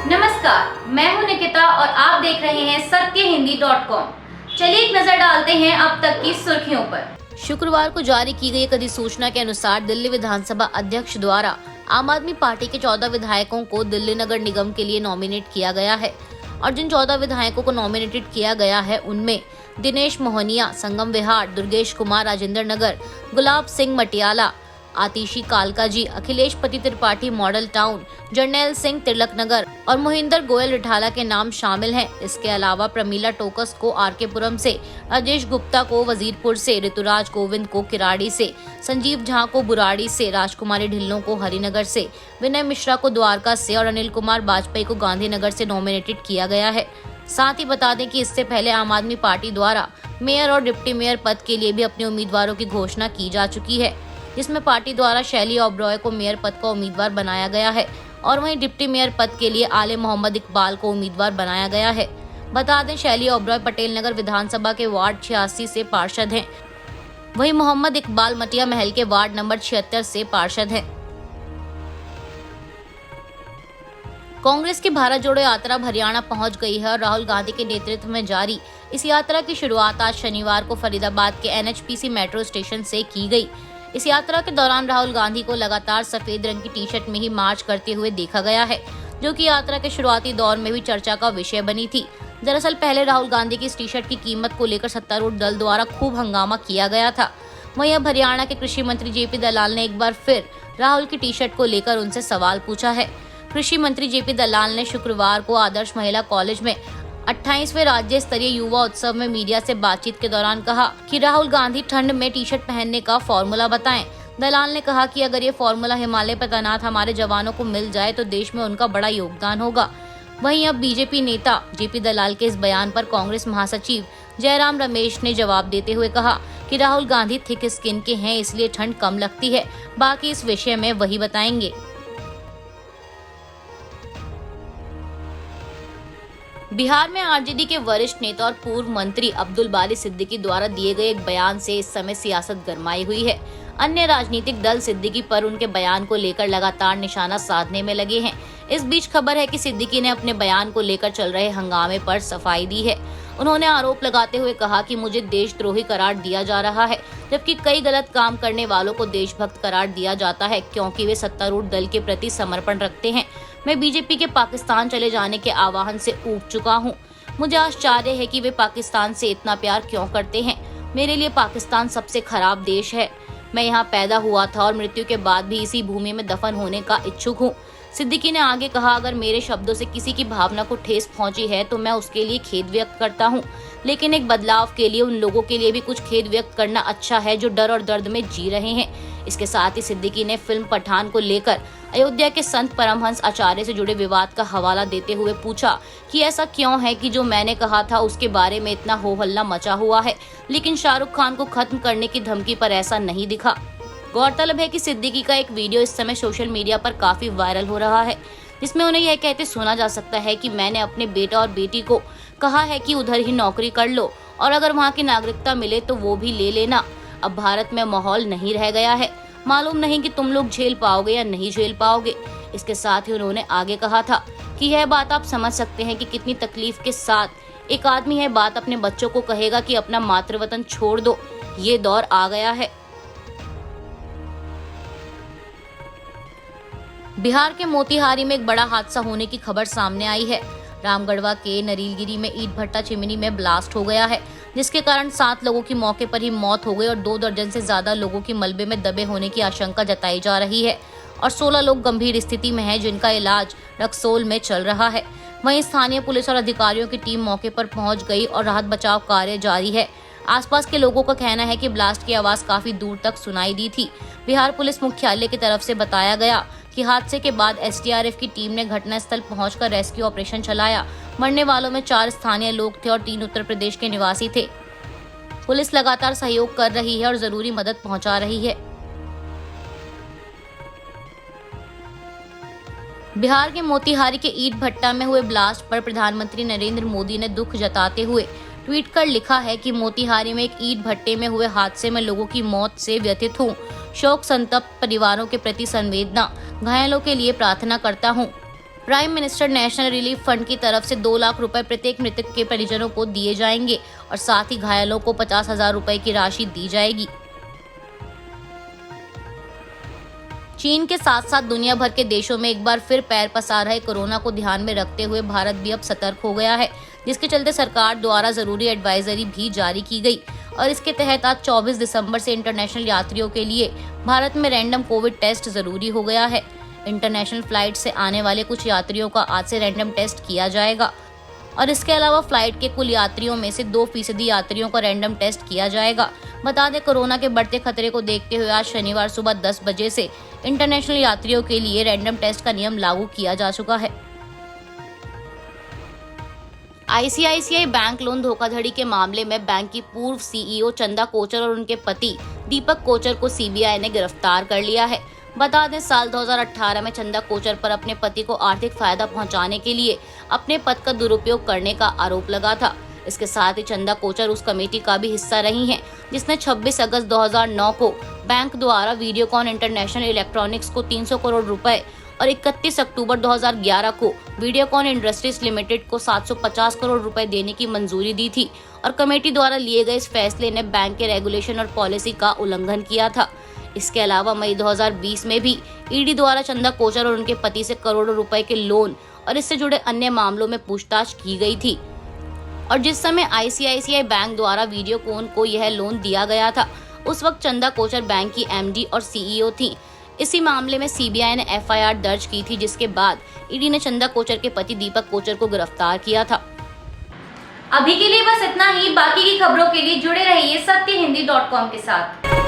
नमस्कार, मैं हूं निकिता और आप देख रहे हैं सत्यहिंदी.com। चलिए एक नजर डालते हैं अब तक की सुर्खियों पर। शुक्रवार को जारी की गई एक अधिसूचना के अनुसार दिल्ली विधानसभा अध्यक्ष द्वारा आम आदमी पार्टी के 14 विधायकों को दिल्ली नगर निगम के लिए नॉमिनेट किया गया है और जिन 14 विधायकों को नॉमिनेटेड किया गया है उनमें दिनेश मोहनिया, संगम विहार, दुर्गेश कुमार, राजेंद्र नगर, गुलाब सिंह मटियाला, आतिशी कालका जी, अखिलेश पति त्रिपाठी मॉडल टाउन, जर्नैल सिंह तिलक नगर और मोहिंदर गोयल रिठाला के नाम शामिल हैं। इसके अलावा प्रमीला टोकस को आरके पुरम से, राजेश गुप्ता को वजीरपुर से, ऋतुराज कोविंद को किराड़ी से, संजीव झा को बुराड़ी से, राजकुमारी ढिल्लों को हरिनगर से, विनय मिश्रा को द्वारका से और अनिल कुमार वाजपेयी को गांधीनगर से नॉमिनेटेड किया गया है। साथ ही बता दें कि इससे पहले आम आदमी पार्टी द्वारा मेयर और डिप्टी मेयर पद के लिए भी अपने उम्मीदवारों की घोषणा की जा चुकी है, जिसमें पार्टी द्वारा शैली ओबरॉय को मेयर पद का उम्मीदवार बनाया गया है और वहीं डिप्टी मेयर पद के लिए आले मोहम्मद इकबाल को उम्मीदवार बनाया गया है। बता दें शैली ओबरॉय पटेल नगर विधानसभा के वार्ड 86 से पार्षद हैं, वहीं मोहम्मद इकबाल मटिया महल के वार्ड नंबर 76 से पार्षद हैं। कांग्रेस की भारत जोड़ो यात्रा हरियाणा पहुंच गई है और राहुल गांधी के नेतृत्व में जारी इस यात्रा की शुरुआत आज शनिवार को फरीदाबाद के NHPC मेट्रो स्टेशन से की गई। इस यात्रा के दौरान राहुल गांधी को लगातार सफेद रंग की टी शर्ट में ही मार्च करते हुए देखा गया है, जो कि यात्रा के शुरुआती दौर में भी चर्चा का विषय बनी थी। दरअसल पहले राहुल गांधी की इस टी शर्ट की कीमत को लेकर सत्तारूढ़ दल द्वारा खूब हंगामा किया गया था। वहीं अब हरियाणा के कृषि मंत्री JP दलाल ने एक बार फिर राहुल की टी शर्ट को लेकर उनसे सवाल पूछा है। कृषि मंत्री JP दलाल ने शुक्रवार को आदर्श महिला कॉलेज में 28वें राज्य स्तरीय युवा उत्सव में मीडिया से बातचीत के दौरान कहा कि राहुल गांधी ठंड में टी शर्ट पहनने का फॉर्मूला बताएं। दलाल ने कहा कि अगर ये फॉर्मूला हिमालय पर तैनात हमारे जवानों को मिल जाए तो देश में उनका बड़ा योगदान होगा। वहीं अब बीजेपी नेता JP दलाल के इस बयान पर कांग्रेस महासचिव जयराम रमेश ने जवाब देते हुए कहा कि राहुल गांधी थिक स्किन के हैं, इसलिए ठंड कम लगती है, बाकी इस विषय में वही बताएंगे। बिहार में आरजेडी के वरिष्ठ नेता और पूर्व मंत्री अब्दुल बारी सिद्दीकी द्वारा दिए गए एक बयान से इस समय सियासत गरमाई हुई है। अन्य राजनीतिक दल सिद्दीकी पर उनके बयान को लेकर लगातार निशाना साधने में लगे हैं। इस बीच खबर है कि सिद्दीकी ने अपने बयान को लेकर चल रहे हंगामे पर सफाई दी है। उन्होंने आरोप लगाते हुए कहा कि मुझे देशद्रोही करार दिया जा रहा है, जबकि कई गलत काम करने वालों को देशभक्त करार दिया जाता है क्योंकि वे सत्तारूढ़ दल के प्रति समर्पण रखते हैं। मैं बीजेपी के पाकिस्तान चले जाने के आह्वान से ऊब चुका हूँ। मुझे आश्चर्य है कि वे पाकिस्तान से इतना प्यार क्यों करते हैं। मेरे लिए पाकिस्तान सबसे खराब देश है। मैं यहाँ पैदा हुआ था और मृत्यु के बाद भी इसी भूमि में दफन होने का इच्छुक हूँ। सिद्दीकी ने आगे कहा, अगर मेरे शब्दों से किसी की भावना को ठेस पहुंची है तो मैं उसके लिए खेद व्यक्त करता हूं, लेकिन एक बदलाव के लिए उन लोगों के लिए भी कुछ खेद व्यक्त करना अच्छा है जो डर और दर्द में जी रहे हैं। इसके साथ ही सिद्दीकी ने फिल्म पठान को लेकर अयोध्या के संत परमहंस आचार्य से जुड़े विवाद का हवाला देते हुए पूछा कि ऐसा क्यों है कि जो मैंने कहा था उसके बारे में इतना हो हल्ला मचा हुआ है, लेकिन शाहरुख खान को खत्म करने की धमकी पर ऐसा नहीं दिखा। गौरतलब है कि सिद्दीकी का एक वीडियो इस समय सोशल मीडिया पर काफी वायरल हो रहा है, जिसमें उन्हें यह कहते सुना जा सकता है कि मैंने अपने बेटा और बेटी को कहा है कि उधर ही नौकरी कर लो और अगर वहां की नागरिकता मिले तो वो भी ले लेना। अब भारत में माहौल नहीं रह गया है, मालूम नहीं कि तुम लोग झेल पाओगे या नहीं झेल पाओगे। इसके साथ ही उन्होंने आगे कहा था कि यह बात आप समझ सकते हैं कि कितनी तकलीफ के साथ एक आदमी यह बात अपने बच्चों को कहेगा कि अपना मातृवतन छोड़ दो, ये दौर आ गया है। बिहार के मोतिहारी में एक बड़ा हादसा होने की खबर सामने आई है। रामगढ़वा के नरीलगिरी में ईंट भट्टा चिमनी में ब्लास्ट हो गया है, जिसके कारण 7 लोगों की मौके पर ही मौत हो गई और 2 दर्जन से ज्यादा लोगों की मलबे में दबे होने की आशंका जताई जा रही है और 16 लोग गंभीर स्थिति में हैं, जिनका इलाज रक्सौल में चल रहा है। वहीं स्थानीय पुलिस और अधिकारियों की टीम मौके पर पहुंच गई और राहत बचाव कार्य जारी है। आसपास के लोगों का कहना है कि ब्लास्ट की आवाज काफी दूर तक सुनाई दी थी। बिहार पुलिस मुख्यालय की तरफ से बताया गया कि हादसे के बाद SDRF की टीम ने घटनास्थल पहुंचकर रेस्क्यू ऑपरेशन चलाया। मरने वालों में 4 स्थानीय लोग थे और 3 उत्तर प्रदेश के निवासी थे। पुलिस लगातार सहयोग कर रही है और जरूरी मदद पहुंचा रही है। बिहार के मोतिहारी के ईंट भट्टा में हुए ब्लास्ट पर प्रधानमंत्री नरेंद्र मोदी ने दुख जताते हुए ट्वीट कर लिखा है कि मोतिहारी में एक ईंट भट्टे में हुए हादसे में लोगों की मौत से व्यथित हूँ। शोक संतप्त परिवारों के प्रति संवेदना, घायलों के लिए प्रार्थना करता हूँ। Prime minister national relief fund की तरफ से 2 लाख रुपए प्रत्येक मृतक के परिजनों को दिए जाएंगे और साथ ही घायलों को 50,000 रुपए की राशि दी जाएगी। चीन के साथ साथ दुनिया भर के देशों में एक बार फिर पैर पसार रहे कोरोना को ध्यान में रखते हुए भारत भी अब सतर्क हो गया है, जिसके चलते सरकार द्वारा जरूरी एडवाइजरी भी जारी की गई और इसके तहत आज 24 दिसंबर से इंटरनेशनल यात्रियों के लिए भारत में रैंडम कोविड टेस्ट जरूरी हो गया है। इंटरनेशनल फ्लाइट से आने वाले कुछ यात्रियों का आज से रैंडम टेस्ट किया जाएगा और इसके अलावा फ्लाइट के कुल यात्रियों में से 2% यात्रियों का रैंडम टेस्ट किया जाएगा। बता दें, कोरोना के बढ़ते खतरे को देखते हुए आज शनिवार सुबह 10 बजे से इंटरनेशनल यात्रियों के लिए रैंडम टेस्ट का नियम लागू किया जा चुका है। आईसीआईसीआई बैंक लोन धोखाधड़ी के मामले में बैंक की पूर्व सीईओ चंदा कोचर और उनके पति दीपक कोचर को सीबीआई ने गिरफ्तार कर लिया है। बता दें, साल 2018 में चंदा कोचर पर अपने पति को आर्थिक फायदा पहुंचाने के लिए अपने पद का दुरुपयोग करने का आरोप लगा था। इसके साथ ही चंदा कोचर उस कमेटी का भी हिस्सा रही हैं जिसने 26 अगस्त 2009 को बैंक द्वारा वीडियोकॉन इंटरनेशनल इलेक्ट्रॉनिक्स को 300 करोड़ रुपए और 31 अक्टूबर 2011 को वीडियोकॉन इंडस्ट्रीज लिमिटेड को 750 करोड़ रुपए देने की मंजूरी दी थी और कमेटी द्वारा लिए गए इस फैसले ने बैंक के रेगुलेशन और पॉलिसी का उल्लंघन किया था। इसके अलावा मई 2020 में भी ईडी द्वारा चंदा कोचर और उनके पति से करोड़ों रुपए के लोन और इससे जुड़े अन्य मामलों में पूछताछ की गई थी और जिस समय आईसीआईसीआई बैंक द्वारा वीडियोकॉन को यह लोन दिया गया था उस वक्त चंदा कोचर बैंक की एमडी और सीईओ थी। इसी मामले में सीबीआई ने एफआईआर दर्ज की थी, जिसके बाद ईडी ने चंदा कोचर के पति दीपक कोचर को गिरफ्तार किया था। अभी के लिए बस इतना ही। बाकी की खबरों के लिए जुड़े रहिए सत्यहिंदी.com के साथ।